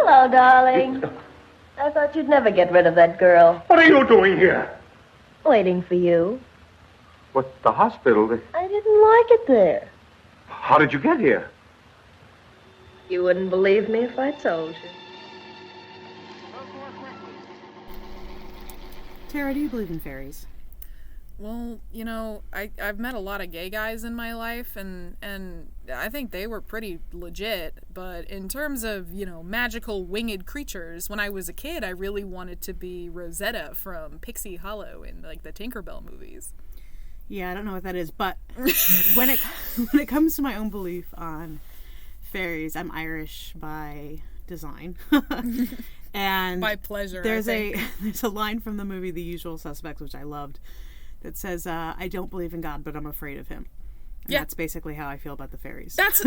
Hello, darling. I thought you'd never get rid of that girl. What are you doing here? Waiting for you. What, the hospital? I didn't like it there. How did you get here? You wouldn't believe me if I told you. Tara, do you believe in fairies? Well, you know, I've met a lot of gay guys in my life, and I think they were pretty legit, but in terms of, you know, magical winged creatures, when I was a kid, I really wanted to be Rosetta from Pixie Hollow in, like, the Tinkerbell movies. Yeah, I don't know what that is, but when it comes to my own belief on fairies, I'm Irish by design. And by pleasure, there's a line from the movie The Usual Suspects, which I loved, that says, I don't believe in God, but I'm afraid of him. And that's basically how I feel about the fairies. That's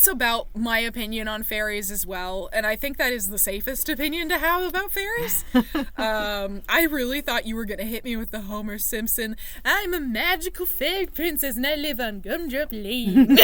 about my opinion on fairies as well, and I think that is the safest opinion to have about fairies. I really thought you were going to hit me with the Homer Simpson, I'm a magical fairy princess and I live on Gumdrop Lane.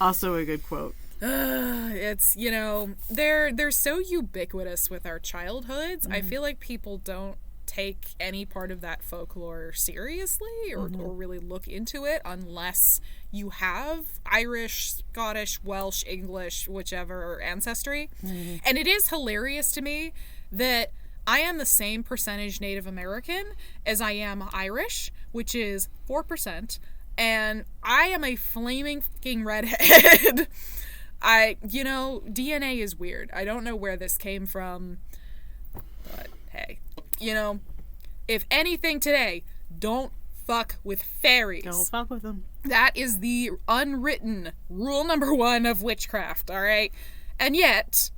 Also a good quote. It's, you know, they're so ubiquitous with our childhoods. I feel like people don't take any part of that folklore seriously or really look into it unless you have Irish, Scottish, Welsh, English, whichever ancestry. And it is hilarious to me that I am the same percentage Native American as I am Irish, which is 4%, and I am a flaming fucking redhead. You know, DNA is weird. I don't know where this came from, but hey. You know, if anything today, don't fuck with fairies. Don't fuck with them. That is the unwritten rule number 1 of witchcraft, all right? And yet,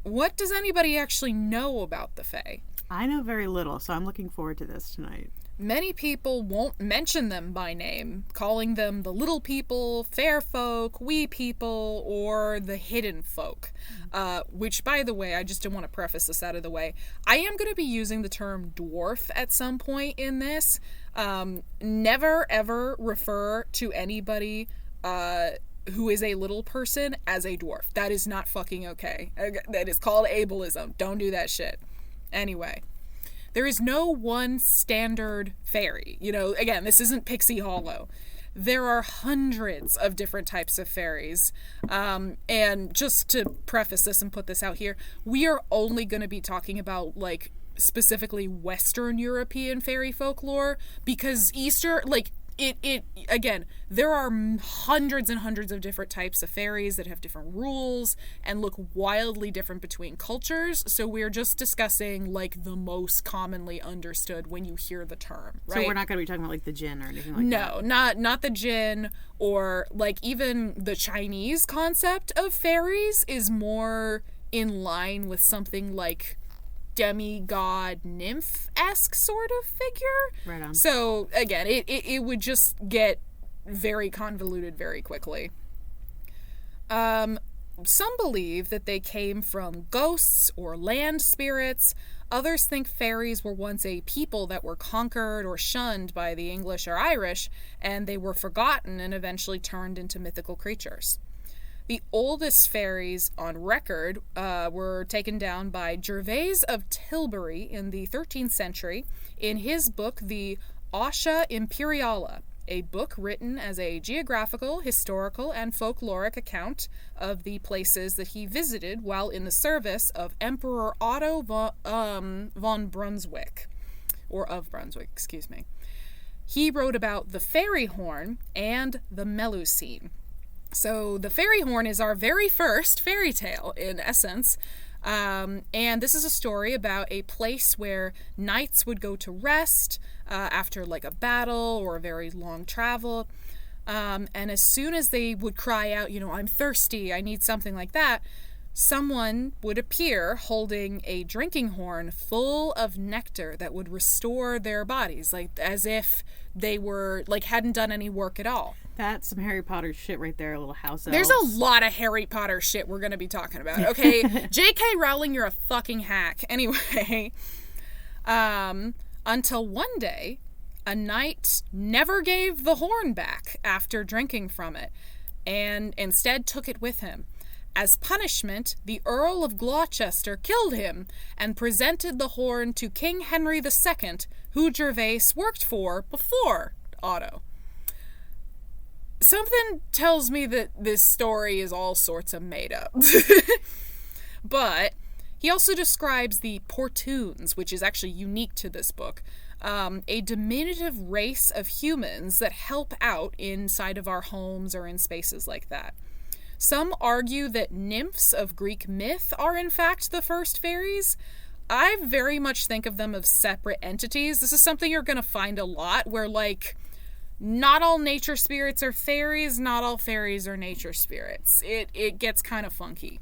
what does anybody actually know about the fae? I know very little, so I'm looking forward to this tonight. Many people won't mention them by name, calling them the little people, fair folk, wee people, or the hidden folk. Which, by the way, I just want to preface this out of the way. I am going to be using the term dwarf at some point in this. Never, ever refer to anybody who is a little person as a dwarf. That is not fucking okay. That is called ableism. Don't do that shit. Anyway. There is no one standard fairy. You know, again, this isn't Pixie Hollow. There are hundreds of different types of fairies. And just to preface this and put this out here, we are only going to be talking about, like, specifically Western European fairy folklore, because again, there are hundreds and hundreds of different types of fairies that have different rules and look wildly different between cultures. So we're just discussing, like, the most commonly understood when you hear the term, right? So we're not going to be talking about, like, the djinn or anything like that? No, not the djinn, or, like, even the Chinese concept of fairies is more in line with something like demigod nymph-esque sort of figure. Right on. So again, it would just get very convoluted very quickly. Some believe that they came from ghosts or land spirits. Others think fairies were once a people that were conquered or shunned by the English or Irish, and they were forgotten and eventually turned into mythical creatures. The oldest fairies on record were taken down by Gervase of Tilbury in the 13th century in his book, the Oscia Imperiala, a book written as a geographical, historical, and folkloric account of the places that he visited while in the service of Emperor Otto von Brunswick, or of Brunswick, excuse me. He wrote about the fairy horn and the Melusine. So the fairy horn is our very first fairy tale, in essence. And this is a story about a place where knights would go to rest after, like, a battle or a very long travel. And as soon as they would cry out, you know, I'm thirsty, I need something like that, someone would appear holding a drinking horn full of nectar that would restore their bodies, like, as if they were, like, hadn't done any work at all. That's some Harry Potter shit right there, little house elves. There's a lot of Harry Potter shit we're going to be talking about, okay? J.K. Rowling, you're a fucking hack. Anyway, until one day, a knight never gave the horn back after drinking from it, and instead took it with him. As punishment, the Earl of Gloucester killed him and presented the horn to King Henry II, who Gervase worked for before Otto. Something tells me that this story is all sorts of made up. But he also describes the Portunes, which is actually unique to this book, a diminutive race of humans that help out inside of our homes or in spaces like that. Some argue that nymphs of Greek myth are in fact the first fairies. I very much think of them as separate entities. This is something you're going to find a lot where, like, not all nature spirits are fairies, not all fairies are nature spirits. It gets kind of funky.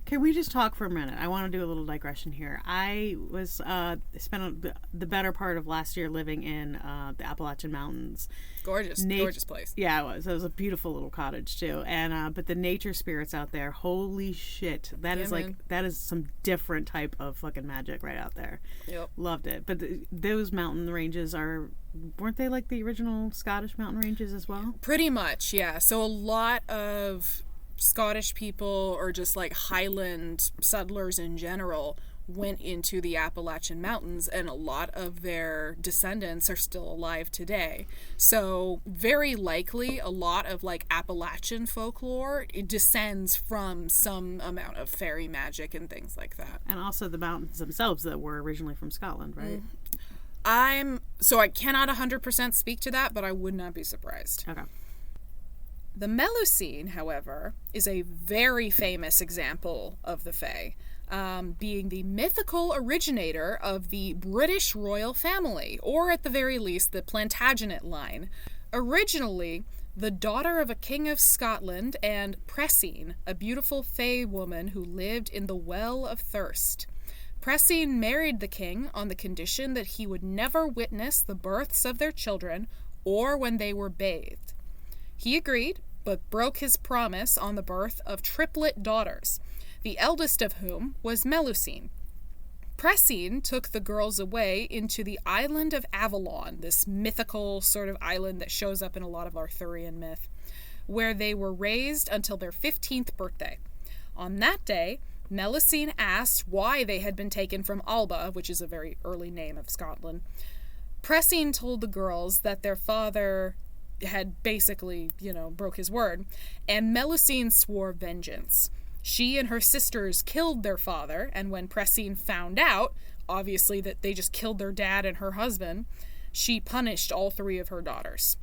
Can we just talk for a minute? I want to do a little digression here. I was spent the better part of last year living in the Appalachian Mountains. Gorgeous place. Yeah, it was. It was a beautiful little cottage too. And but the nature spirits out there, holy shit, that is man. that is some different type of fucking magic right out there. Yep. Loved it. But those mountain ranges weren't they like the original Scottish mountain ranges as well? Pretty much, yeah. So a lot of Scottish people, or just like Highland settlers in general, went into the Appalachian Mountains, and a lot of their descendants are still alive today. So very likely a lot of like Appalachian folklore, it descends from some amount of fairy magic and things like that. And also the mountains themselves that were originally from Scotland, right? I cannot 100% speak to that, but I would not be surprised. Okay. The Melusine, however, is a very famous example of the Fae, being the mythical originator of the British royal family, or at the very least, the Plantagenet line. Originally, the daughter of a king of Scotland and Pressine, a beautiful Fae woman who lived in the Well of Thirst. Pressine married the king on the condition that he would never witness the births of their children or when they were bathed. He agreed, but broke his promise on the birth of triplet daughters, the eldest of whom was Melusine. Pressine took the girls away into the island of Avalon, this mythical sort of island that shows up in a lot of Arthurian myth, where they were raised until their 15th birthday. On that day, Melusine asked why they had been taken from Alba, which is a very early name of Scotland. Pressine told the girls that their father had basically, broke his word, and Melusine swore vengeance. She and her sisters killed their father, and when Pressine found out, obviously, that they just killed their dad and her husband, she punished all three of her daughters.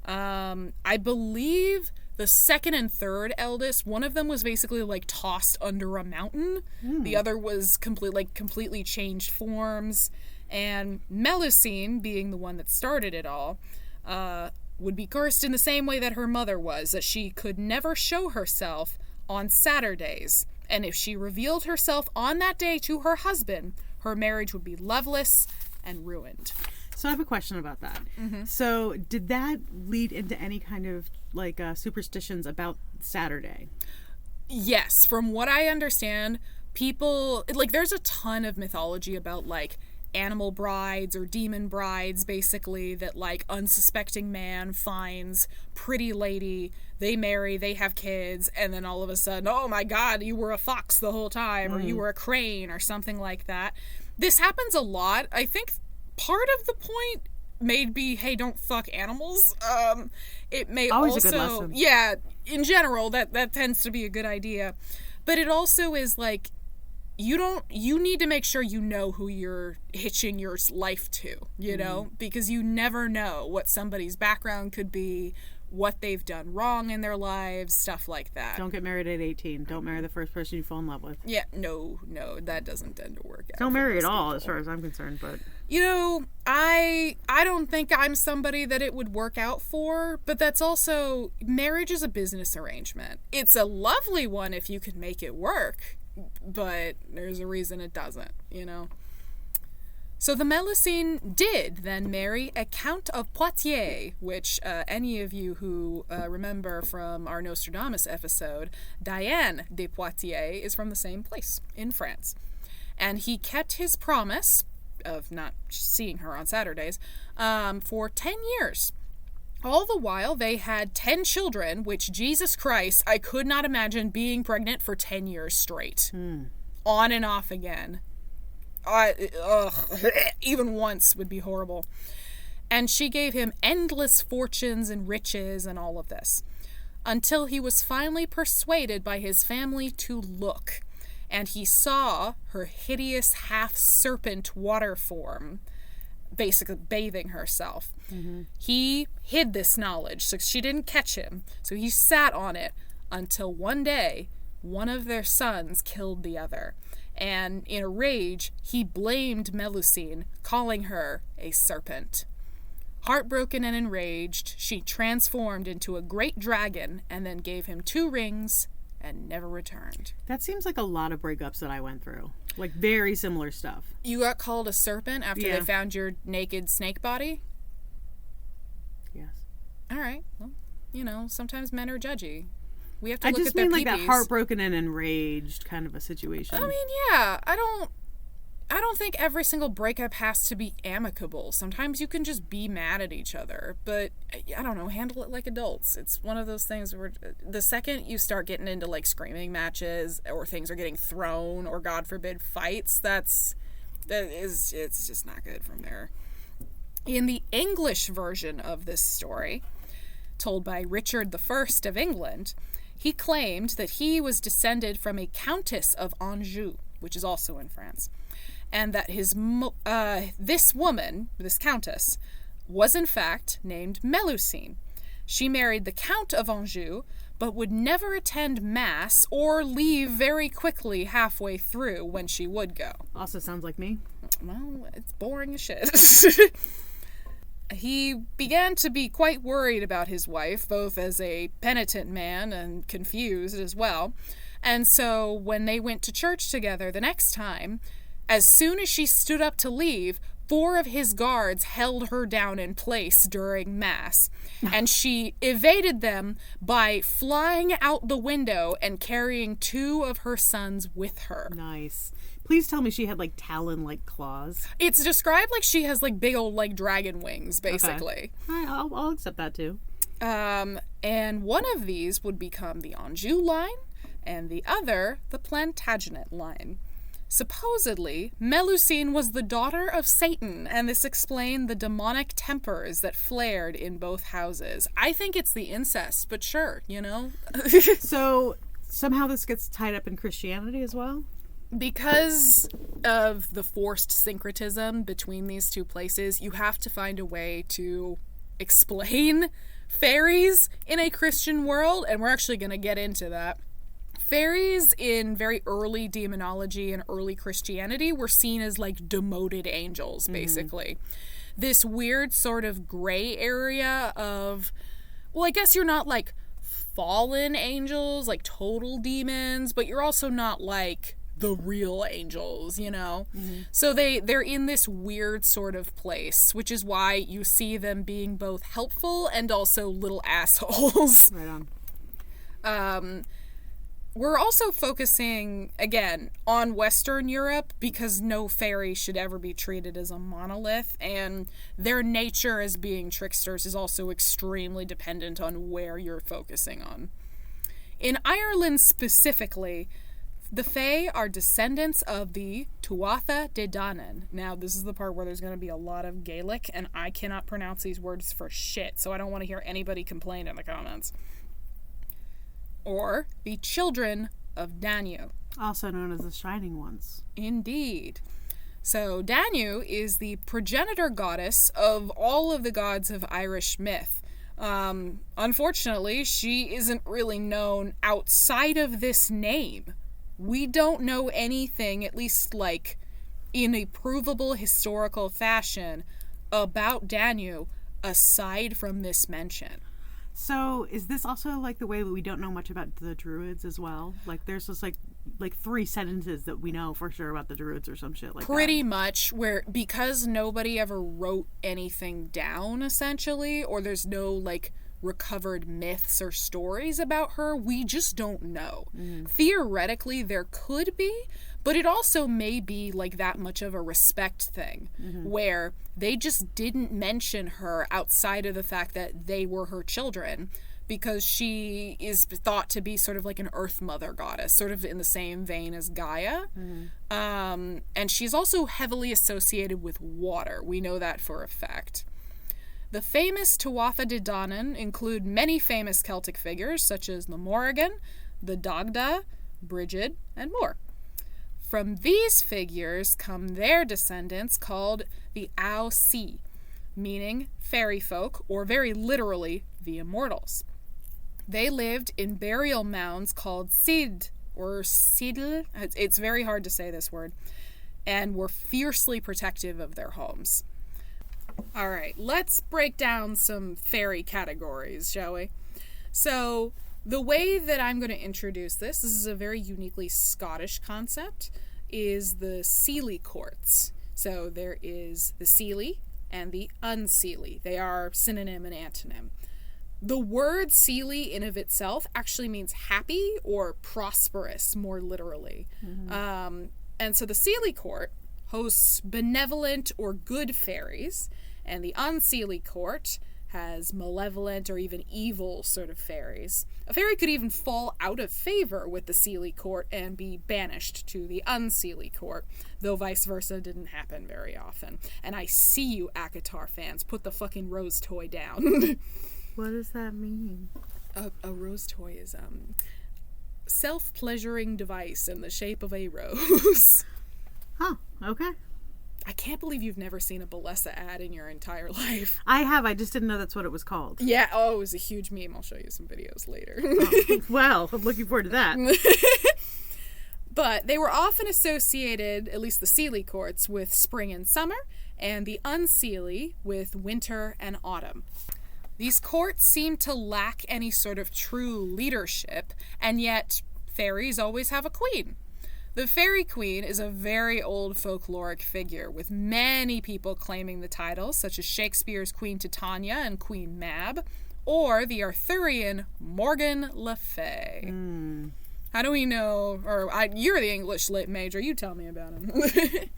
I believe the second and third eldest, one of them was basically like tossed under a mountain. The other was completely changed forms. And Melusine, being the one that started it all, would be cursed in the same way that her mother was, that she could never show herself on Saturdays. And if she revealed herself on that day to her husband, her marriage would be loveless and ruined. So I have a question about that. So did that lead into any kind of superstitions about Saturday? Yes, from what I understand, people, there's a ton of mythology about animal brides or demon brides, basically, that unsuspecting man finds pretty lady, they marry, they have kids, and then all of a sudden, oh my god, you were a fox the whole time, or you were a crane, or something like that. This happens a lot. I think part of the point may be, hey, don't fuck animals. It may always also, a good lesson. Yeah, in general, that tends to be a good idea. But it also is you need to make sure you know who you're hitching your life to, because you never know what somebody's background could be, what they've done wrong in their lives, stuff like that. Don't get married at 18. Don't marry the first person you fall in love with. Yeah, no, that doesn't tend to work out. Don't marry at all, as far as I'm concerned, but... I don't think I'm somebody that it would work out for, but that's also... Marriage is a business arrangement. It's a lovely one if you can make it work, but there's a reason it doesn't, So the Melusine did then marry a Count of Poitiers, which any of you who remember from our Nostradamus episode, Diane de Poitiers is from the same place, in France. And he kept his promise of not seeing her on Saturdays for 10 years. All the while, they had 10 children, which, Jesus Christ, I could not imagine being pregnant for 10 years straight. On and off again. Even once would be horrible. And she gave him endless fortunes and riches and all of this, until he was finally persuaded by his family to look, and he saw her hideous half-serpent water form, basically bathing herself. He hid this knowledge, so she didn't catch him, so he sat on it until one day, one of their sons killed the other, and in a rage, he blamed Melusine, calling her a serpent. Heartbroken and enraged, she transformed into a great dragon and then gave him 2 rings and never returned. That seems like a lot of breakups that I went through. Like, very similar stuff. You got called a serpent after they found your naked snake body? Yes. All right. Well, you know, sometimes men are judgy. We have to I look just at their mean like peepees. that heartbroken and enraged kind of a situation. I mean, yeah. I don't think every single breakup has to be amicable. Sometimes you can just be mad at each other. But, I don't know, handle it like adults. It's one of those things where the second you start getting into, like, screaming matches or things are getting thrown or, God forbid, fights, it's just not good from there. In the English version of this story, told by Richard I of England, he claimed that he was descended from a Countess of Anjou, which is also in France, and that this woman, this countess, was in fact named Melusine. She married the Count of Anjou, but would never attend Mass or leave very quickly halfway through when she would go. Also sounds like me. Well, it's boring as shit. He began to be quite worried about his wife, both as a penitent man and confused as well. And so when they went to church together the next time, as soon as she stood up to leave, 4 of his guards held her down in place during Mass, and she evaded them by flying out the window and carrying 2 of her sons with her. Nice. Please tell me she had, like, talon-like claws. It's described like she has, like, big old, like, dragon wings, basically. Okay. I'll accept that, too. And one of these would become the Anjou line, and the other, the Plantagenet line. Supposedly, Melusine was the daughter of Satan, and this explained the demonic tempers that flared in both houses. I think it's the incest, but sure, you know? So, somehow this gets tied up in Christianity as well? Because of the forced syncretism between these two places, you have to find a way to explain fairies in a Christian world, and we're actually going to get into that. Fairies in very early demonology and early Christianity were seen as like demoted angels, basically. This weird sort of gray area of, well, I guess you're not like fallen angels, like total demons, but you're also not like the real angels, you know? So they're in this weird sort of place, which is why you see them being both helpful and also little assholes. Right on. We're also focusing, again, on Western Europe because no fairy should ever be treated as a monolith, and their nature as being tricksters is also extremely dependent on where you're focusing on. In Ireland specifically, the Fae are descendants of the Tuatha De Danann. Now, this is the part where there's going to be a lot of Gaelic, and I cannot pronounce these words for shit, so I don't want to hear anybody complain in the comments. Or the children of Danu. Also known as the Shining Ones. Indeed. So Danu is the progenitor goddess of all of the gods of Irish myth. Unfortunately, she isn't really known outside of this name. We don't know anything, at least like in a provable historical fashion, about Danu aside from this mention. So, is this also like the way that we don't know much about the Druids as well? Like, there's just like 3 sentences that we know for sure about the Druids or some shit like that. Pretty much, where because nobody ever wrote anything down, essentially, or there's no like recovered myths or stories about her. We just don't know. Theoretically, there could be, but it also may be like that much of a respect thing, where they just didn't mention her outside of the fact that they were her children, because she is thought to be sort of like an earth mother goddess, sort of in the same vein as Gaia. And she's also heavily associated with water. We know that for a fact. The famous Tuatha De Danann include many famous Celtic figures, such as the Morrigan, the Dagda, Brigid, and more. From these figures come their descendants called the Au Si, meaning fairy folk, or very literally, the immortals. They lived in burial mounds called Sid, or Sidl, it's very hard to say this word, and were fiercely protective of their homes. All right, let's break down some fairy categories, shall we? So, the way that I'm going to introduce this is a very uniquely Scottish concept, is the Seelie courts. So, there is the Seelie and the unseelie. They are synonym and antonym. The word Seelie in of itself actually means happy or prosperous, more literally. And so the Seelie court hosts benevolent or good fairies, and the unseelie court has malevolent or even evil sort of fairies. A fairy could even fall out of favor with the Seelie court and be banished to the unseelie court, though vice versa didn't happen very often. And I see you, ACOTAR fans. Put the fucking rose toy down. What does that mean? A rose toy is self-pleasuring device in the shape of a rose. Huh, okay. I can't believe you've never seen a Bellessa ad in your entire life. I have. I just didn't know that's what it was called. Yeah, oh, it was a huge meme. I'll show you some videos later. Well, I'm looking forward to that. But they were often associated, at least the Seelie courts, with spring and summer, and the unseelie with winter and autumn. These courts seem to lack any sort of true leadership, and yet fairies always have a queen. The fairy queen is a very old folkloric figure, with many people claiming the title, such as Shakespeare's Queen Titania and Queen Mab, or the Arthurian Morgan Le Fay. How do we know, you're the English lit major, you tell me about him.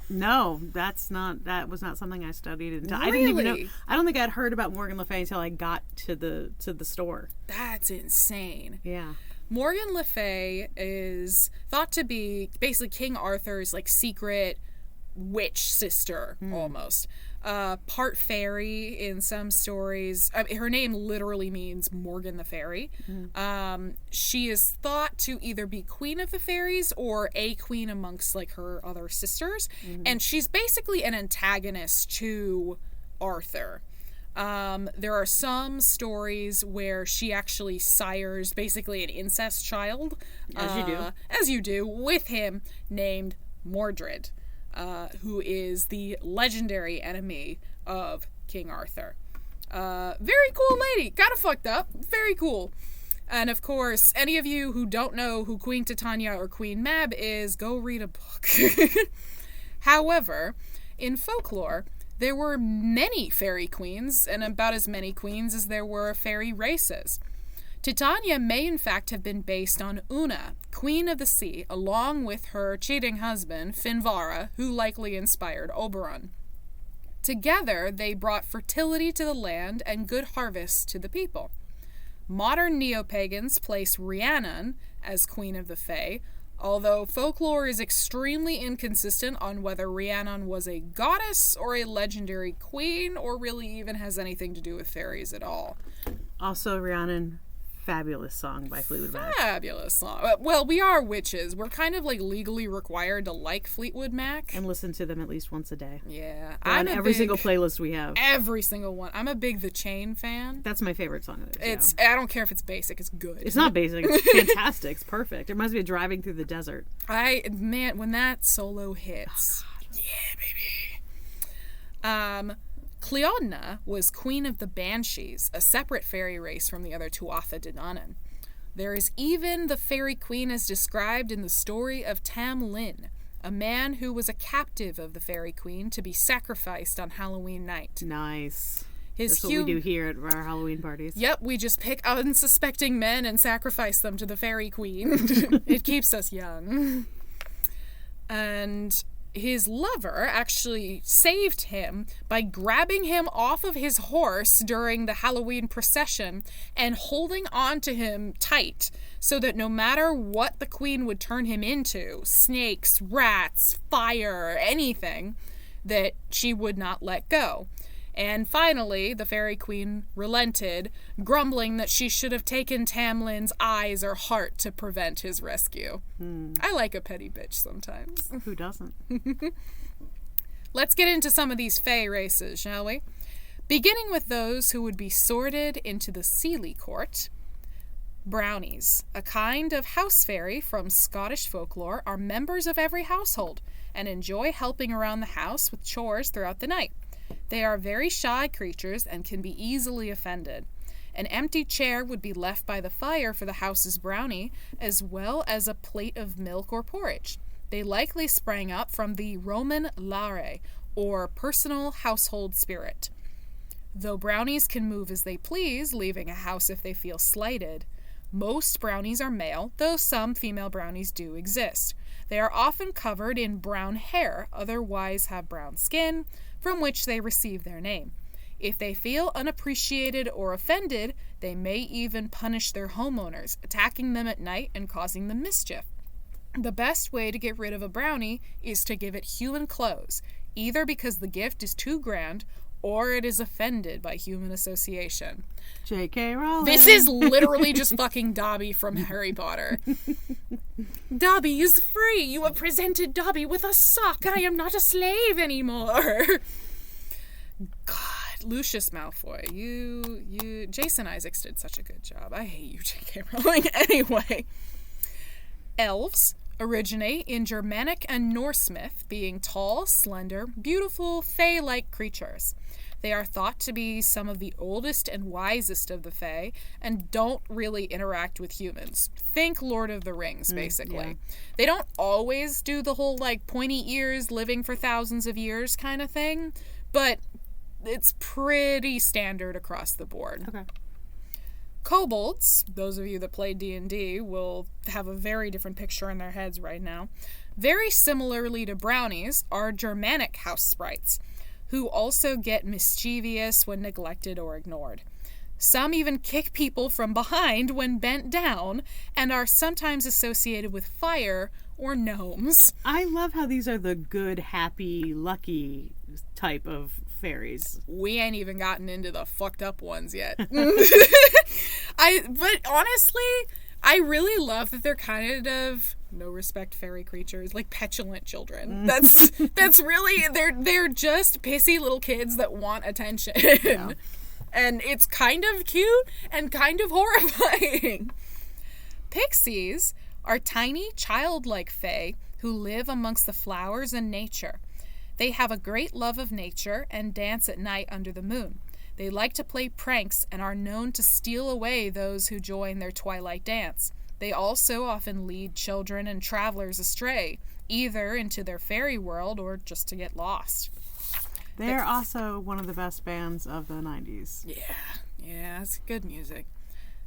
No, that was not something I studied until Really? I didn't even know. I don't think I'd heard about Morgan Le Fay until I got to the store. That's insane. Yeah. Morgan Le Fay is thought to be basically King Arthur's like secret witch sister, almost. Part fairy in some stories. Her name literally means Morgan the Fairy. She is thought to either be queen of the fairies or a queen amongst like her other sisters. And she's basically an antagonist to Arthur. There are some stories where she actually sires basically an incest child. As you do, with him, named Mordred, who is the legendary enemy of King Arthur. Very cool lady. Kind of fucked up. Very cool. And of course, any of you who don't know who Queen Titania or Queen Mab is, go read a book. However, in folklore, there were many fairy queens, and about as many queens as there were fairy races. Titania may in fact have been based on Una, queen of the sea, along with her cheating husband, Finvara, who likely inspired Oberon. Together, they brought fertility to the land and good harvests to the people. Modern neo-pagans place Rhiannon as queen of the Fae, although folklore is extremely inconsistent on whether Rhiannon was a goddess or a legendary queen, or really even has anything to do with fairies at all. Also, Rhiannon, fabulous song by Fleetwood Mac. Fabulous song. Well, we are witches. We're kind of like legally required to like Fleetwood Mac. And listen to them at least once a day. Yeah. On every single playlist we have. Every single one. I'm a big The Chain fan. That's my favorite song of theirs. I don't care if it's basic. It's good. It's not basic. It's fantastic. It's perfect. It reminds me of driving through the desert. When that solo hits. Oh, yeah, baby. Cleodna was queen of the Banshees, a separate fairy race from the other Tuatha De Danann. There is even the fairy queen as described in the story of Tam Lin, a man who was a captive of the fairy queen to be sacrificed on Halloween night. Nice. That's what we do here at our Halloween parties. Yep, we just pick unsuspecting men and sacrifice them to the fairy queen. It keeps us young. And his lover actually saved him by grabbing him off of his horse during the Halloween procession and holding on to him tight so that no matter what the queen would turn him into, snakes, rats, fire, anything, that she would not let go. And finally, the fairy queen relented, grumbling that she should have taken Tamlin's eyes or heart to prevent his rescue. I like a petty bitch sometimes. Who doesn't? Let's get into some of these fae races, shall we? Beginning with those who would be sorted into the Seelie court. Brownies, a kind of house fairy from Scottish folklore, are members of every household and enjoy helping around the house with chores throughout the night. They are very shy creatures and can be easily offended. An empty chair would be left by the fire for the house's brownie, as well as a plate of milk or porridge. They likely sprang up from the Roman Lare, or personal household spirit. Though brownies can move as they please, leaving a house if they feel slighted, most brownies are male, though some female brownies do exist. They are often covered in brown hair, otherwise have brown skin, from which they receive their name. If they feel unappreciated or offended, they may even punish their homeowners, attacking them at night and causing them mischief. The best way to get rid of a brownie is to give it human clothes, either because the gift is too grand or it is offended by human association. J.K. Rowling. This is literally just fucking Dobby from Harry Potter. Dobby is free. You have presented Dobby with a sock. I am not a slave anymore. God, Lucius Malfoy. You, Jason Isaacs did such a good job. I hate you, J.K. Rowling. Anyway. Elves originate in Germanic and Norse myth, being tall, slender, beautiful, fae-like creatures. They are thought to be some of the oldest and wisest of the fae and don't really interact with humans. Think Lord of the Rings, basically. Yeah. They don't always do the whole, like, pointy ears, living for thousands of years kind of thing, but it's pretty standard across the board. Okay. Kobolds, those of you that play D&D will have a very different picture in their heads right now. Very similarly to brownies are Germanic house sprites, who also get mischievous when neglected or ignored. Some even kick people from behind when bent down, and are sometimes associated with fire or gnomes. I love how these are the good, happy, lucky type of fairies. We ain't even gotten into the fucked up ones yet. But honestly, I really love that they're kind of no respect fairy creatures, like petulant children. That's really they're just pissy little kids that want attention. Yeah. And it's kind of cute and kind of horrifying. Pixies are tiny, childlike fae who live amongst the flowers and nature. They have a great love of nature and dance at night under the moon. They like to play pranks and are known to steal away those who join their twilight dance. They also often lead children and travelers astray, either into their fairy world or just to get lost. They're also one of the best bands of the 90s. Yeah, it's good music.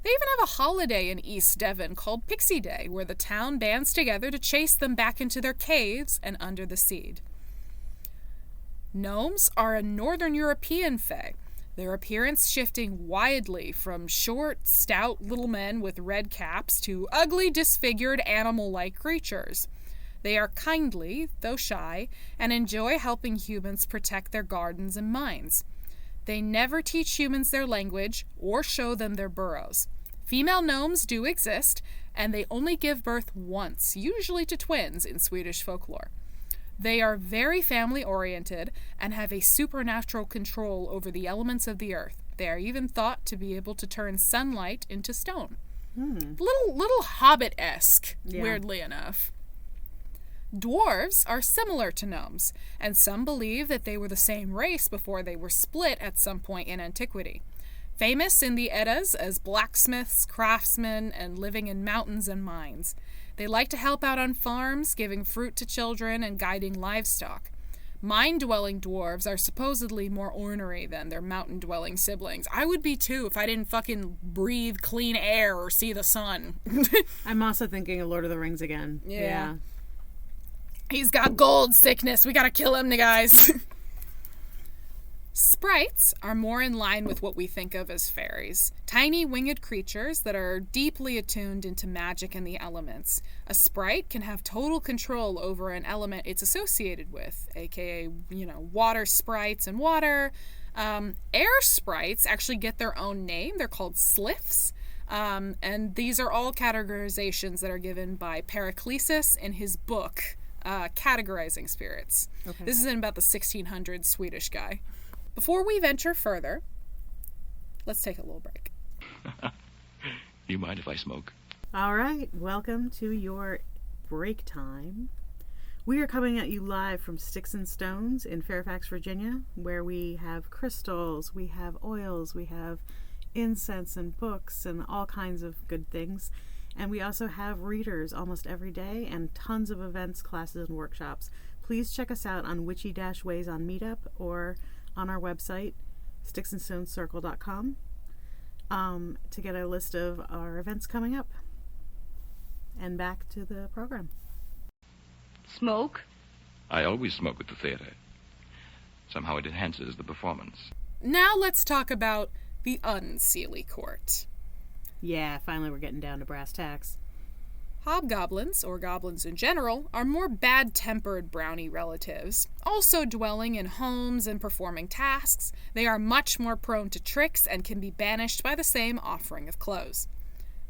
They even have a holiday in East Devon called Pixie Day, where the town bands together to chase them back into their caves and under the sea. Gnomes are a Northern European fae, their appearance shifting widely from short, stout little men with red caps to ugly, disfigured, animal-like creatures. They are kindly, though shy, and enjoy helping humans protect their gardens and mines. They never teach humans their language or show them their burrows. Female gnomes do exist, and they only give birth once, usually to twins in Swedish folklore. They are very family-oriented and have a supernatural control over the elements of the earth. They are even thought to be able to turn sunlight into stone. Little Hobbit-esque, weirdly enough. Dwarves are similar to gnomes, and some believe that they were the same race before they were split at some point in antiquity. Famous in the Eddas as blacksmiths, craftsmen, and living in mountains and mines. They like to help out on farms, giving fruit to children and guiding livestock. Mine-dwelling dwarves are supposedly more ornery than their mountain-dwelling siblings. I would be too if I didn't fucking breathe clean air or see the sun. I'm also thinking of Lord of the Rings again. Yeah. He's got gold sickness. We gotta kill him, guys. Sprites are more in line with what we think of as fairies. Tiny winged creatures that are deeply attuned into magic and the elements. A sprite can have total control over an element it's associated with, aka, water sprites and water. Air sprites actually get their own name. They're called sliffs. And these are all categorizations that are given by Paracelsus in his book, Categorizing Spirits. Okay. This is in about the 1600s Swedish guy. Before we venture further, let's take a little break. You mind if I smoke? All right, welcome to your break time. We are coming at you live from Sticks and Stones in Fairfax, Virginia, where we have crystals, we have oils, we have incense and books and all kinds of good things. And we also have readers almost every day and tons of events, classes, and workshops. Please check us out on Witchy-Ways on Meetup or on our website, sticksandstonescircle.com, to get a list of our events coming up. And back to the program. Smoke? I always smoke at the theater. Somehow it enhances the performance. Now let's talk about the Unseelie Court. Yeah, finally we're getting down to brass tacks. Hobgoblins, or goblins in general, are more bad-tempered brownie relatives. Also dwelling in homes and performing tasks, they are much more prone to tricks and can be banished by the same offering of clothes.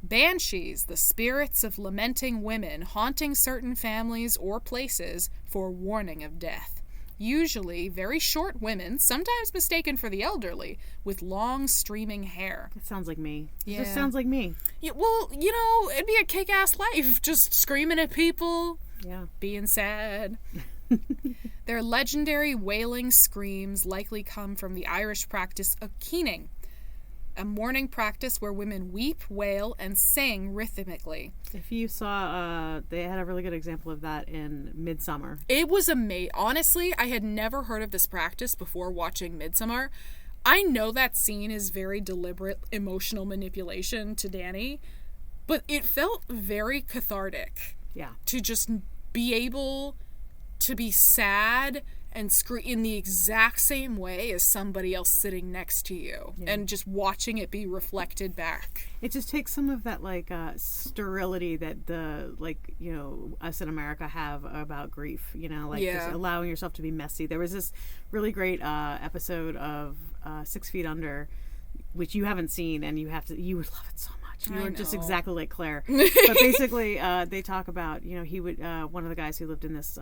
Banshees, the spirits of lamenting women haunting certain families or places for warning of death. Usually very short women, sometimes mistaken for the elderly, with long streaming hair. It sounds like me. Yeah. It just sounds like me. Yeah, well, it'd be a kick-ass life, just screaming at people, being sad. Their legendary wailing screams likely come from the Irish practice of keening, a mourning practice where women weep, wail, and sing rhythmically. If you saw, they had a really good example of that in Midsummer. It was amazing. Honestly, I had never heard of this practice before watching Midsummer. I know that scene is very deliberate emotional manipulation to Danny, but it felt very cathartic. Yeah. To just be able to be sad and scream in the exact same way as somebody else sitting next to you, and just watching it be reflected back. It just takes some of that sterility that us in America have about grief, just allowing yourself to be messy. There was this really great episode of 6 Feet Under, which you haven't seen, and you would love it so much. You were just exactly like Claire. But basically, they talk about, he would, one of the guys who lived in this,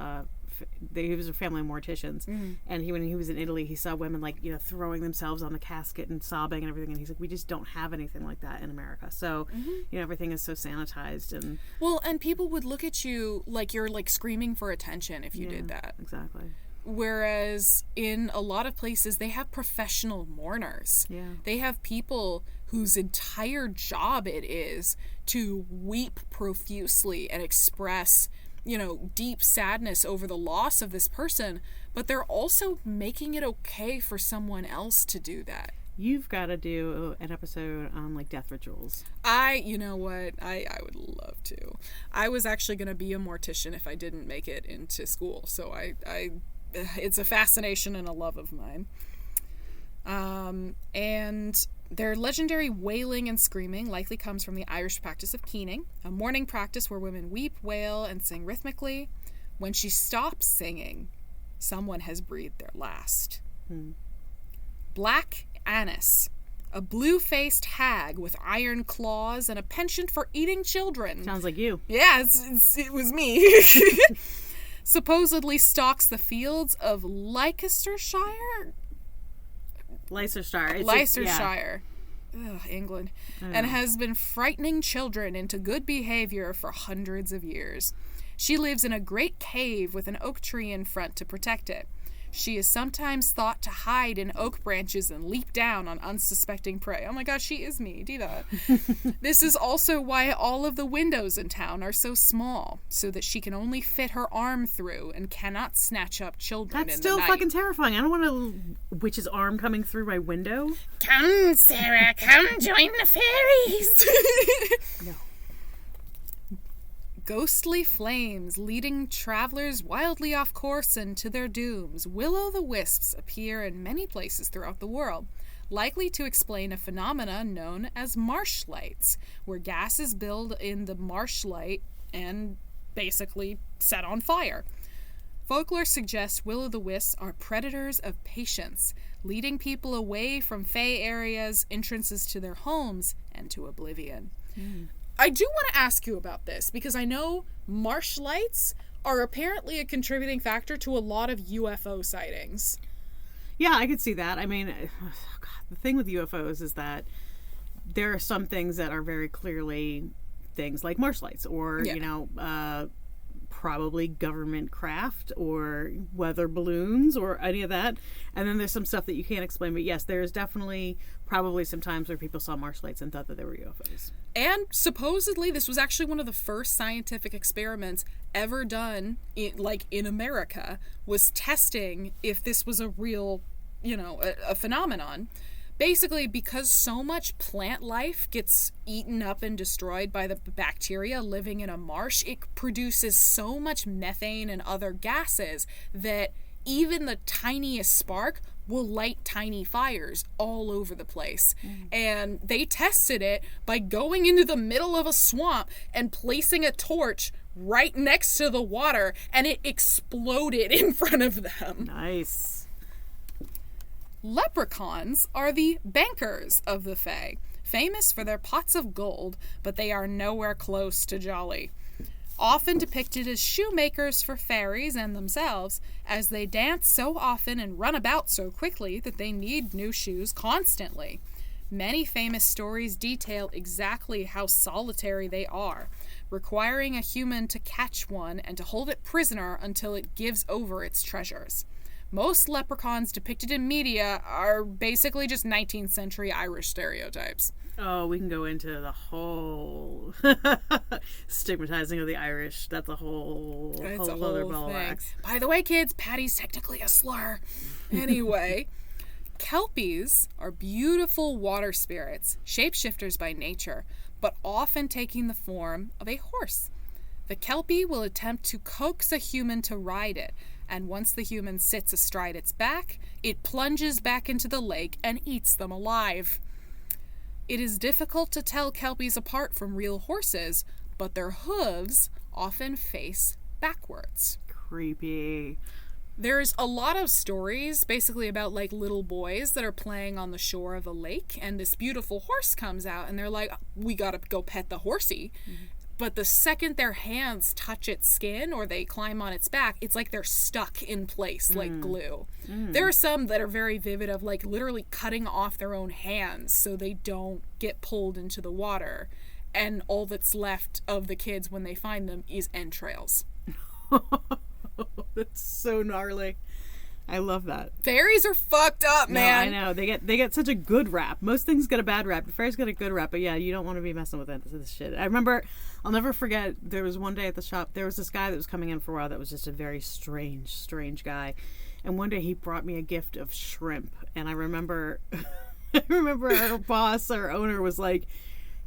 he was a family of morticians, and when he was in Italy, he saw women throwing themselves on the casket and sobbing and everything, and he's like, we just don't have anything like that in America. So everything is so sanitized, and people would look at you like you're screaming for attention if you did that. Exactly. Whereas in a lot of places they have professional mourners. They have people whose entire job it is to weep profusely and express deep sadness over the loss of this person, but they're also making it okay for someone else to do that. You've got to do an episode on death rituals. You know what? I would love to. I was actually going to be a mortician if I didn't make it into school, so it's a fascination and a love of mine. And their legendary wailing and screaming likely comes from the Irish practice of keening, a mourning practice where women weep, wail, and sing rhythmically. When she stops singing, someone has breathed their last. Black Annis, a blue-faced hag with iron claws and a penchant for eating children. Sounds like you. Yeah, it was me. Supposedly stalks the fields of Leicestershire. Leicestershire. Ugh, England. And has been frightening children into good behavior for hundreds of years. She lives in a great cave with an oak tree in front to protect it. She is sometimes thought to hide in oak branches and leap down on unsuspecting prey. Oh my gosh, she is me. Do that. This is also why all of the windows in town are so small, so that she can only fit her arm through and cannot snatch up children That's in still the night. fucking terrifying. I don't want a witch's arm coming through my window. Come, Sarah, come join the fairies. No. Ghostly flames leading travelers wildly off course and to their dooms. Will-o'-the-wisps appear in many places throughout the world, likely to explain a phenomena known as marsh lights, where gases build in the marsh light and basically set on fire. Folklore suggests will-o'-the-wisps are predators of patience, leading people away from fae areas, entrances to their homes, and to oblivion. I do want to ask you about this, because I know marsh lights are apparently a contributing factor to a lot of UFO sightings. Yeah, I could see that. I mean, God, the thing with UFOs is that there are some things that are very clearly things like marsh lights or, probably government craft or weather balloons or any of that. And then there's some stuff that you can't explain. But yes, there is definitely probably some times where people saw marsh lights and thought that they were UFOs. And supposedly this was actually one of the first scientific experiments ever done in America, was testing if this was a real, a phenomenon. Basically, because so much plant life gets eaten up and destroyed by the bacteria living in a marsh, it produces so much methane and other gases that even the tiniest spark will light tiny fires all over the place. And they tested it by going into the middle of a swamp and placing a torch right next to the water, and it exploded in front of them. Nice. Leprechauns are the bankers of the Fae, famous for their pots of gold, but they are nowhere close to jolly. Often depicted as shoemakers for fairies and themselves, as they dance so often and run about so quickly that they need new shoes constantly. Many famous stories detail exactly how solitary they are, requiring a human to catch one and to hold it prisoner until it gives over its treasures. Most leprechauns depicted in media are basically just 19th century Irish stereotypes. Oh, we can go into the whole stigmatizing of the Irish. That's a whole other ball of wax. By the way, kids, Patty's technically a slur. Anyway, Kelpies are beautiful water spirits, shapeshifters by nature, but often taking the form of a horse. The Kelpie will attempt to coax a human to ride it, and once the human sits astride its back, it plunges back into the lake and eats them alive. It is difficult to tell Kelpies apart from real horses, but their hooves often face backwards. Creepy. There's a lot of stories basically about little boys that are playing on the shore of a lake, and this beautiful horse comes out and they're like, we gotta go pet the horsey. Mm-hmm. But the second their hands touch its skin or they climb on its back, it's like they're stuck in place like glue. There are some that are very vivid of literally cutting off their own hands so they don't get pulled into the water. And all that's left of the kids when they find them is entrails. That's so gnarly. I love that. Fairies are fucked up, man. No, I know. They get such a good rap. Most things get a bad rap. The fairies get a good rap, but yeah, you don't want to be messing with this shit. I remember, I'll never forget, there was one day at the shop, there was this guy that was coming in for a while that was just a very strange guy. And one day he brought me a gift of shrimp. And I remember our boss, our owner was like,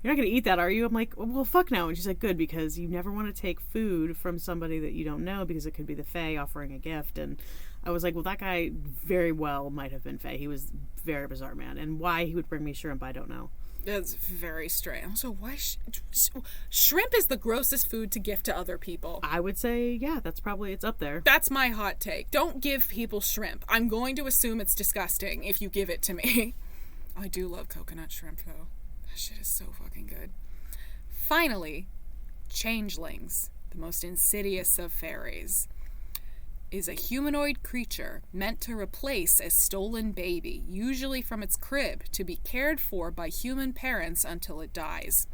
you're not going to eat that, are you? I'm like, well, fuck no. And she's like, good, because you never want to take food from somebody that you don't know, because it could be the Fae offering a gift. And I was like, well, that guy very well might have been Fae. He was a very bizarre man. And why he would bring me shrimp, I don't know. That's very strange. Also, why shrimp is the grossest food to gift to other people. I would say, yeah, it's up there. That's my hot take. Don't give people shrimp. I'm going to assume it's disgusting if you give it to me. I do love coconut shrimp, though. That shit is so fucking good. Finally, changelings, the most insidious of fairies, is a humanoid creature meant to replace a stolen baby, usually from its crib, to be cared for by human parents until it dies.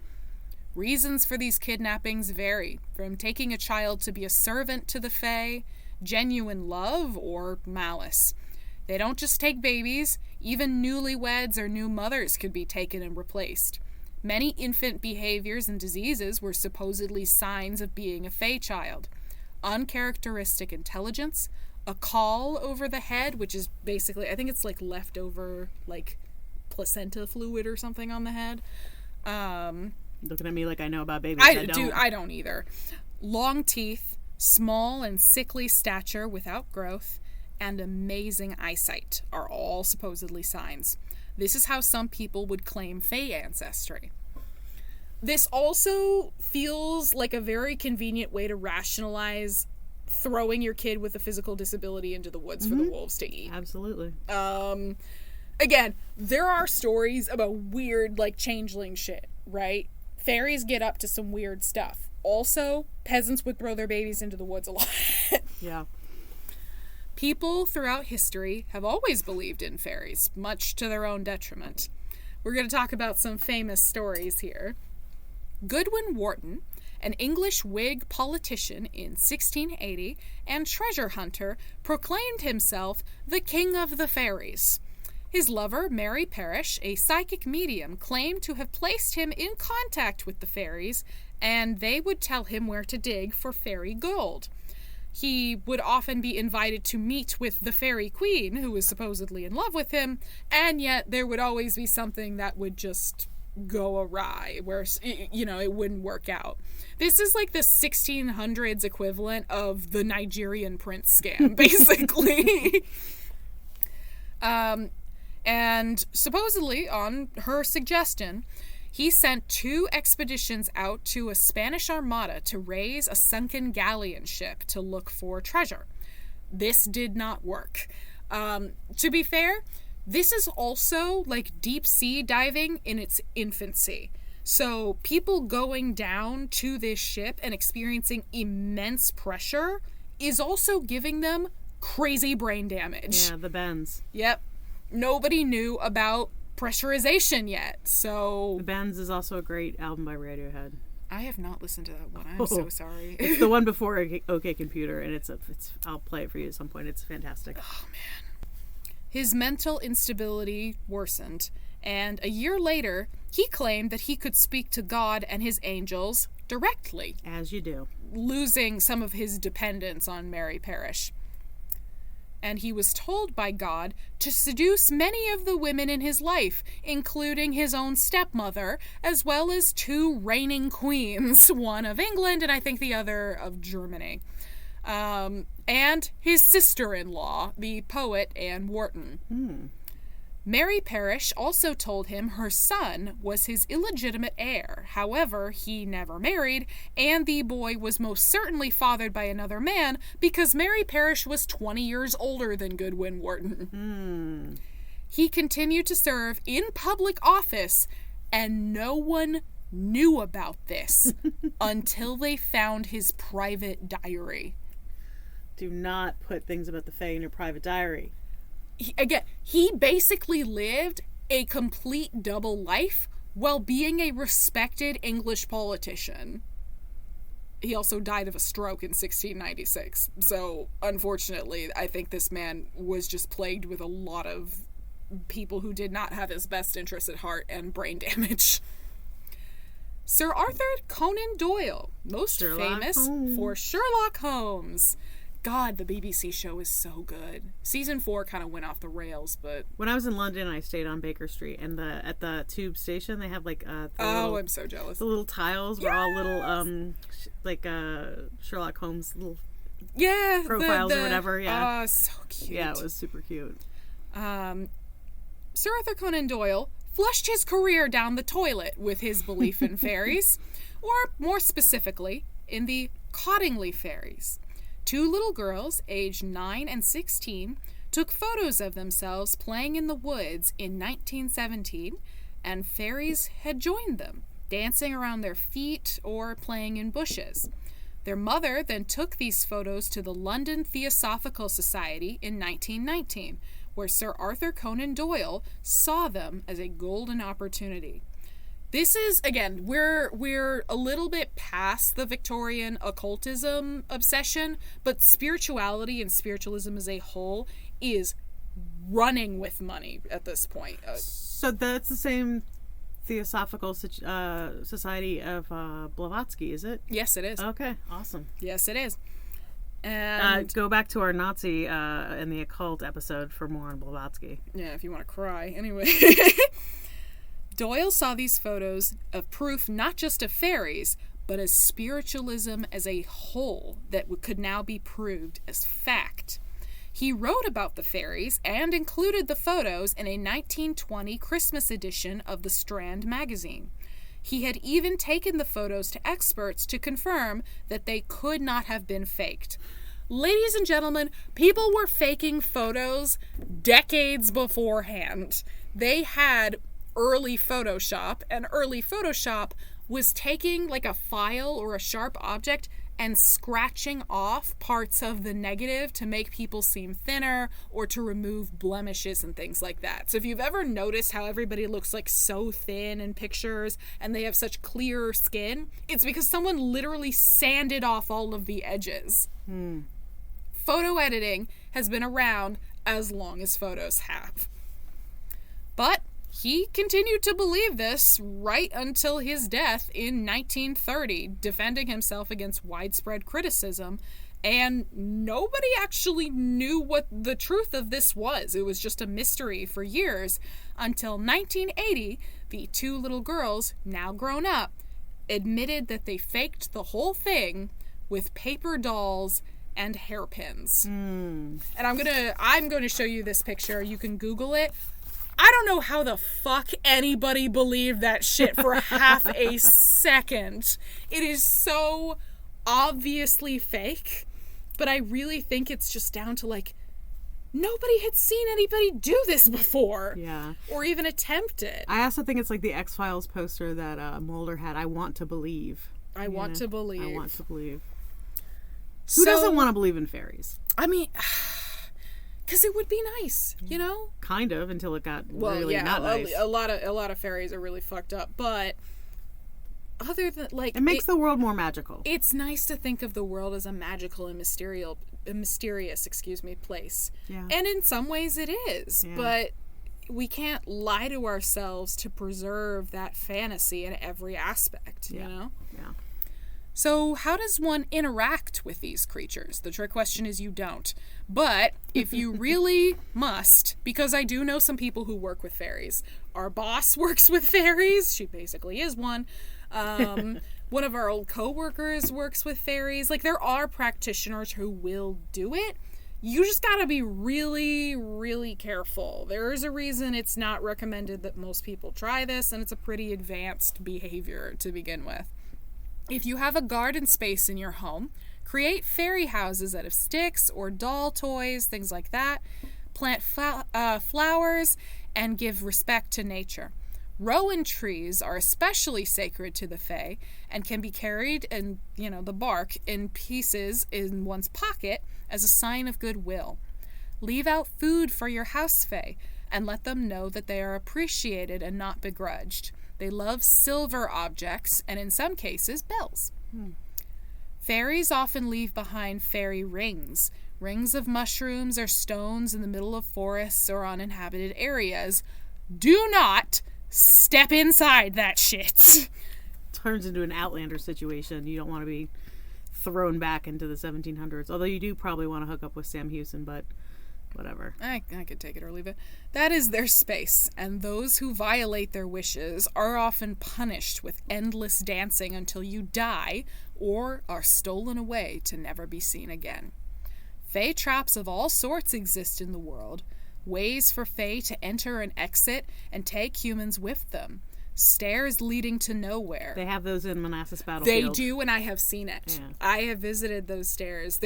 Reasons for these kidnappings vary, from taking a child to be a servant to the Fae, genuine love or malice. They don't just take babies, even newlyweds or new mothers could be taken and replaced. Many infant behaviors and diseases were supposedly signs of being a fey child. Uncharacteristic intelligence, a caul over the head, which is basically, I think it's like leftover, like, placenta fluid or something on the head. Looking at me like I know about babies. I don't either. Long teeth, small and sickly stature without growth, and amazing eyesight are all supposedly signs. This is how some people would claim fey ancestry. This also feels like a very convenient way to rationalize throwing your kid with a physical disability into the woods for the wolves to eat. Absolutely. Again, there are stories about weird, like, changeling shit, right? Fairies get up to some weird stuff. Also, peasants would throw their babies into the woods a lot. Yeah. People throughout history have always believed in fairies, much to their own detriment. We're going to talk about some famous stories here. Goodwin Wharton, an English Whig politician in 1680 and treasure hunter, proclaimed himself the King of the Fairies. His lover, Mary Parish, a psychic medium, claimed to have placed him in contact with the fairies, and they would tell him where to dig for fairy gold. He would often be invited to meet with the fairy queen, who was supposedly in love with him, and yet there would always be something that would just go awry, where, you know, it wouldn't work out. This is like the 1600s equivalent of the Nigerian prince scam, basically. And supposedly, on her suggestion, he sent 2 expeditions out to a Spanish armada to raise a sunken galleon ship to look for treasure. This did not work. To be fair, this is also like deep sea diving in its infancy. So people going down to this ship and experiencing immense pressure is also giving them crazy brain damage. Yeah, the bends. Yep. Nobody knew about pressurization yet, so... The Bends is also a great album by Radiohead. I have not listened to that one. I'm so sorry. It's the one before OK Computer, and it's I'll play it for you at some point. It's fantastic. Oh, man. His mental instability worsened, and a year later, he claimed that he could speak to God and his angels directly. As you do. Losing some of his dependence on Mary Parish. And he was told by God to seduce many of the women in his life, including his own stepmother, as well as 2 reigning queens, one of England and I think the other of Germany, and his sister-in-law, the poet Anne Wharton. Mary Parish also told him her son was his illegitimate heir. However, he never married, and the boy was most certainly fathered by another man because Mary Parish was 20 years older than Goodwin Wharton. He continued to serve in public office, and no one knew about this until they found his private diary. Do not put things about the Fae in your private diary. He basically lived a complete double life while being a respected English politician. He also died of a stroke in 1696. So, unfortunately, I think this man was just plagued with a lot of people who did not have his best interests at heart and brain damage. Sir Arthur Conan Doyle, most famous for Sherlock Holmes. God, the BBC show is so good. Season 4 kind of went off the rails, but... When I was in London, I stayed on Baker Street, and at the tube station, they have, like, I'm so jealous. The little tiles were all little, Sherlock Holmes little profiles or whatever, yeah. Oh, so cute. Yeah, it was super cute. Sir Arthur Conan Doyle flushed his career down the toilet with his belief in fairies, or, more specifically, in the Cottingley fairies. 2 little girls, aged 9 and 16, took photos of themselves playing in the woods in 1917, and fairies had joined them, dancing around their feet or playing in bushes. Their mother then took these photos to the London Theosophical Society in 1919, where Sir Arthur Conan Doyle saw them as a golden opportunity. This is, again, we're a little bit past the Victorian occultism obsession, but spirituality and spiritualism as a whole is running with money at this point. So that's the same Theosophical Society of Blavatsky, is it? Yes, it is. Okay, awesome. Yes, it is. And go back to our Nazi and the occult episode for more on Blavatsky. Yeah, if you want to cry. Anyway. Doyle saw these photos of proof not just of fairies, but as spiritualism as a whole that could now be proved as fact. He wrote about the fairies and included the photos in a 1920 Christmas edition of the Strand magazine. He had even taken the photos to experts to confirm that they could not have been faked. Ladies and gentlemen, people were faking photos decades beforehand. They had early Photoshop, and early Photoshop was taking like a file or a sharp object and scratching off parts of the negative to make people seem thinner or to remove blemishes and things like that. So if you've ever noticed how everybody looks like so thin in pictures and they have such clear skin, it's because someone literally sanded off all of the edges. Photo editing has been around as long as photos have. But he continued to believe this right until his death in 1930, defending himself against widespread criticism, and nobody actually knew what the truth of this was. It was just a mystery for years, until 1980, the two little girls, now grown up, admitted that they faked the whole thing with paper dolls and hairpins. And I'm going to show you this picture. You can Google it. I don't know how the fuck anybody believed that shit for half a second. It is so obviously fake, but I really think it's just down to, like, nobody had seen anybody do this before. Yeah. Or even attempt it. I also think it's like the X-Files poster that Mulder had, I want to believe. I want to believe. I want to believe. Who doesn't want to believe in fairies? I mean, because it would be nice, you know? Kind of, until it got really not nice. A lot of fairies are really fucked up, but other than, like, it makes the world more magical. It's nice to think of the world as a magical and mysterious place. Yeah. And in some ways it is, but we can't lie to ourselves to preserve that fantasy in every aspect, you know? Yeah. So how does one interact with these creatures? The trick question is you don't. But if you really must, because I do know some people who work with fairies. Our boss works with fairies. She basically is one. One of our old co-workers works with fairies. Like, there are practitioners who will do it. You just gotta be really, really careful. There is a reason it's not recommended that most people try this, and it's a pretty advanced behavior to begin with. If you have a garden space in your home, create fairy houses out of sticks or doll toys, things like that. Plant flowers and give respect to nature. Rowan trees are especially sacred to the fae and can be carried in, the bark in pieces in one's pocket as a sign of goodwill. Leave out food for your house fae and let them know that they are appreciated and not begrudged. They love silver objects, and in some cases, bells. Fairies often leave behind fairy rings. Rings of mushrooms or stones in the middle of forests or uninhabited areas. Do not step inside that shit. Turns into an Outlander situation. You don't want to be thrown back into the 1700s. Although you do probably want to hook up with Sam Houston, but whatever. I could take it or leave it. That is their space, and those who violate their wishes are often punished with endless dancing until you die or are stolen away to never be seen again. Fae traps of all sorts exist in the world. Ways for fae to enter and exit and take humans with them. Stairs leading to nowhere. They have those in Manassas Battlefield. They do, and I have seen it. Yeah. I have visited those stairs.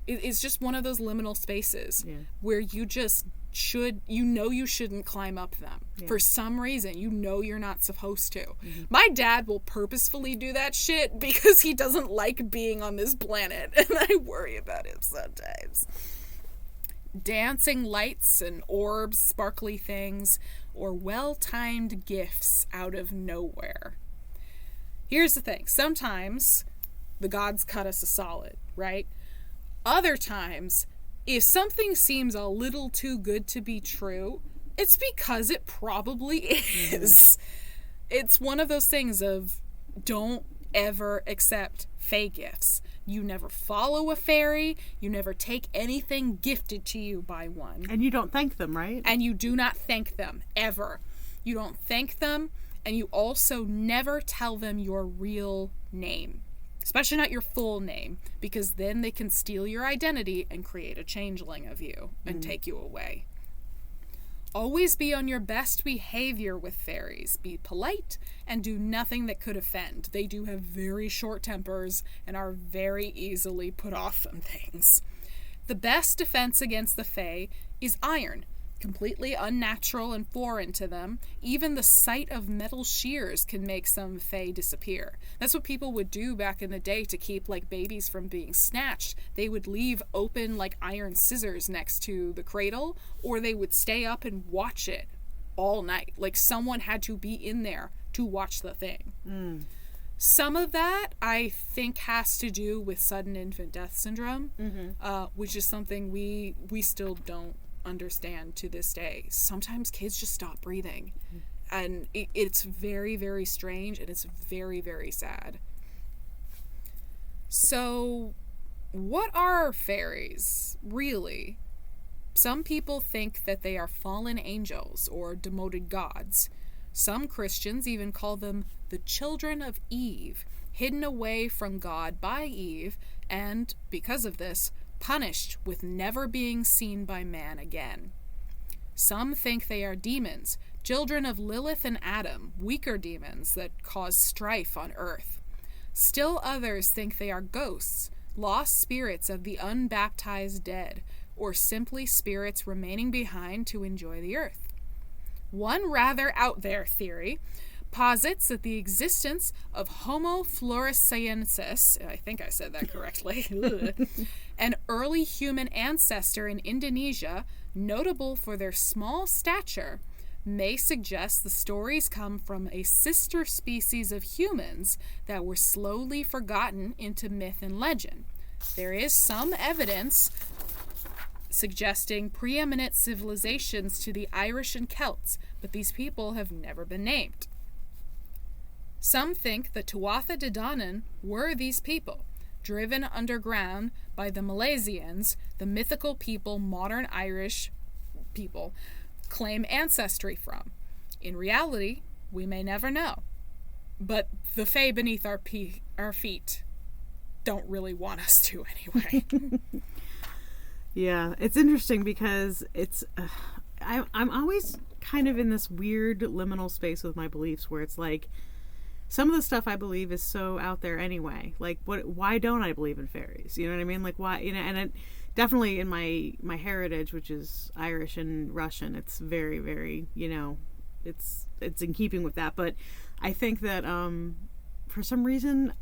It's just one of those liminal spaces where you just you shouldn't climb up them. Yeah. For some reason, you're not supposed to. Mm-hmm. My dad will purposefully do that shit because he doesn't like being on this planet, and I worry about him sometimes. Dancing lights and orbs, sparkly things, or well-timed gifts out of nowhere. Here's the thing. Sometimes the gods cut us a solid, right? Other times, if something seems a little too good to be true, it's because it probably is. It's one of those things of don't ever accept fae gifts. You never follow a fairy. You never take anything gifted to you by one. And you don't thank them, right? And you do not thank them, ever. You don't thank them, and you also never tell them your real name. Especially not your full name, because then they can steal your identity and create a changeling of you and take you away. Always be on your best behavior with fairies. Be polite and do nothing that could offend. They do have very short tempers and are very easily put off on things. The best defense against the fae is iron. Completely unnatural and foreign to them. Even the sight of metal shears can make some fae disappear. That's what people would do back in the day to keep like babies from being snatched. They would leave open like iron scissors next to the cradle, or they would stay up and watch it all night. Like someone had to be in there to watch the thing. Some of that I think has to do with sudden infant death syndrome, which is something we still don't understand to this day. Sometimes kids just stop breathing, and it's very, very strange, and it's very, very sad. So what are fairies really? Some people think that they are fallen angels or demoted gods. Some Christians even call them the children of Eve, hidden away from God by Eve, and because of this, punished with never being seen by man again. Some think they are demons, children of Lilith and Adam, weaker demons that cause strife on earth. Still others think they are ghosts, lost spirits of the unbaptized dead, or simply spirits remaining behind to enjoy the earth. One rather out there theory posits that the existence of Homo floresiensis, I think I said that correctly, an early human ancestor in Indonesia, notable for their small stature, may suggest the stories come from a sister species of humans that were slowly forgotten into myth and legend. There is some evidence suggesting preeminent civilizations to the Irish and Celts, but these people have never been named. Some think that Tuatha De Danann were these people, driven underground by the Milesians, the mythical people modern Irish people claim ancestry from. In reality, we may never know. But the fae beneath our feet don't really want us to anyway. Yeah, it's interesting because it's... I'm always kind of in this weird liminal space with my beliefs where it's like, some of the stuff I believe is so out there anyway. Like, why don't I believe in fairies? You know what I mean? Like, why? You know, and it, definitely in my heritage, which is Irish and Russian, it's very, very, you know, it's in keeping with that. But I think that for some reason,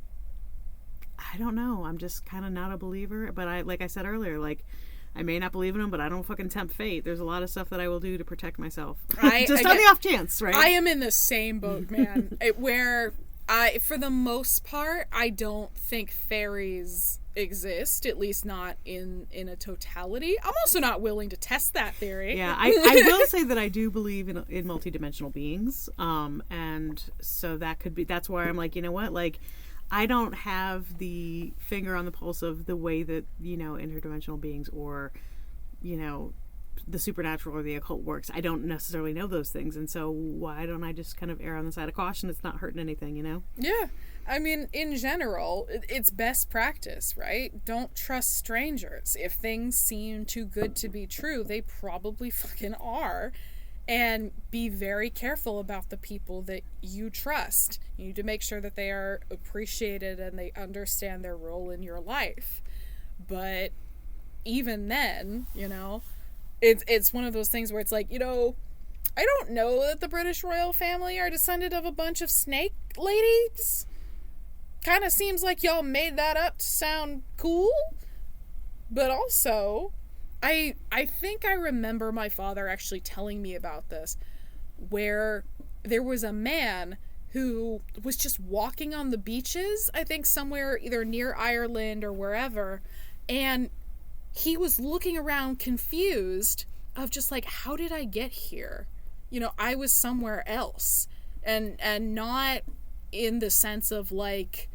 I don't know. I'm just kind of not a believer. But like I said earlier, like, I may not believe in them, but I don't fucking tempt fate. There's a lot of stuff that I will do to protect myself. Just on the off chance, right? I am in the same boat, man. Where for the most part, I don't think fairies exist, at least not in a totality. I'm also not willing to test that theory. Yeah, I will say that I do believe in multidimensional beings. And so that's where I'm like, you know what? Like, I don't have the finger on the pulse of the way that, you know, interdimensional beings or, you know, the supernatural or the occult works. I don't necessarily know those things. And so why don't I just kind of err on the side of caution? It's not hurting anything, you know? Yeah. I mean, in general, it's best practice, right? Don't trust strangers. If things seem too good to be true, they probably fucking are. And be very careful about the people that you trust. You need to make sure that they are appreciated and they understand their role in your life. But even then, you know, it's one of those things where it's like, you know, I don't know that the British royal family are descended of a bunch of snake ladies. Kind of seems like y'all made that up to sound cool. But also, I think I remember my father actually telling me about this. where there was a man who was just walking on the beaches, I think somewhere either near Ireland or wherever, and he was looking around confused of just like, how did I get here? You know, I was somewhere else. And not in the sense of like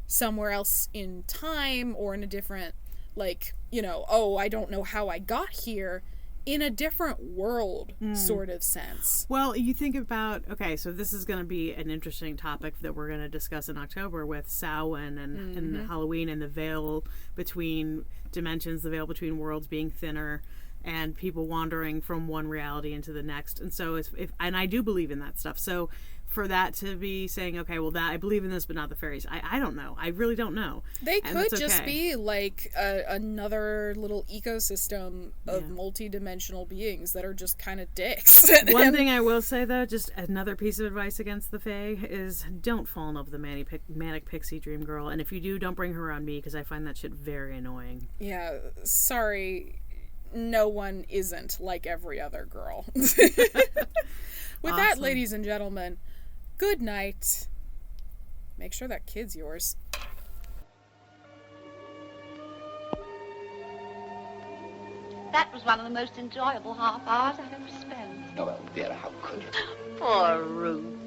somewhere else in time or in a different, like, you know, oh, I don't know how I got here, in a different world sort of sense. Well, you think about, okay, so this is going to be an interesting topic that we're going to discuss in October with Samhain and Halloween and the veil between dimensions, the veil between worlds being thinner and people wandering from one reality into the next. And so if and I do believe in that stuff. So for that to be saying, okay, well, that I believe in this, but not the fairies. I don't know. I really don't know. They could just be like another little ecosystem of multi-dimensional beings that are just kind of dicks. One thing I will say, though, just another piece of advice against the fae is don't fall in love with the manic pixie dream girl. And if you do, don't bring her around me because I find that shit very annoying. Yeah, sorry. No one isn't like every other girl. With that, ladies and gentlemen, good night. Make sure that kid's yours. That was one of the most enjoyable half hours I've ever spent. Oh, well, Vera, how could you? Poor Ruth.